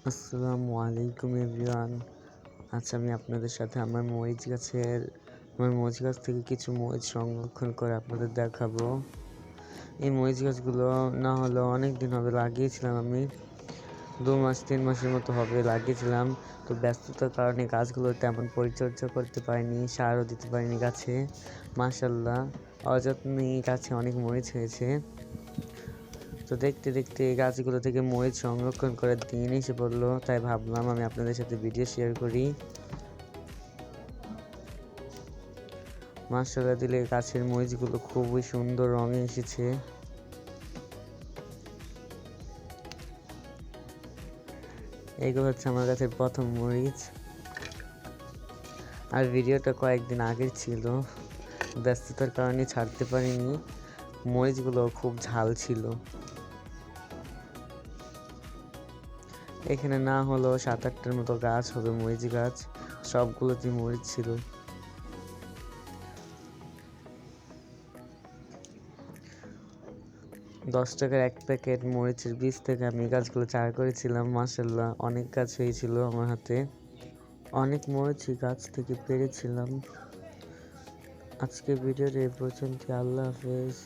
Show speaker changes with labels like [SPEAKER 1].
[SPEAKER 1] আসসালামু আলাইকুম এভরিওয়ান। আজ আমি আপনাদের সাথে আমার মরিচ গাছ থেকে কিছু মরিচ সংরক্ষণ করে আপনাদের দেখাবো। এই মরিচ গাছগুলো না হলেও অনেক দিন হবে লাগিয়েছিলাম আমি, 2-3 মাসের মতো হবে লাগিয়েছিলাম। তো ব্যস্ততার কারণে গাছগুলো তেমন পরিচর্যা করতে পারিনি, সারও দিতে পারিনি গাছে। মাশাআল্লাহ, অযত্নে গাছে অনেক মরিচ হয়েছে। তো দেখতে দেখতে এই গাছগুলো থেকে মরিচ সংরক্ষণ করার দিন এসে পড়লো, তাই ভাবলাম আমি আপনাদের সাথে ভিডিও শেয়ার করি। মাশাআল্লাহ দিলে গাছের মরিচগুলো খুবই সুন্দর রঙে এসেছে। এইগুলো হচ্ছে আমার গাছের প্রথম মরিচ। আর ভিডিওটা কয়েকদিন আগের ছিল, ব্যস্ততার কারণে ছাড়তে পারিনি। মরিচগুলো খুব ঝাল ছিল। এখানে না হলেও 7-8টার মতো গাছ হবে মরিচ গাছ, সবগুলোতেই মরিচ ছিল। $10 এক প্যাকেট মরিচের বীজ থেকে আমি গাছগুলো চারা করেছিলাম। মাশাআল্লাহ অনেক গাছ হয়েছিল আমার হাতে, অনেক মরিচই গাছ থেকে পেরেছিলাম। আজকে ভিডিওটা এই পর্যন্ত। আল্লাহ হাফেজ।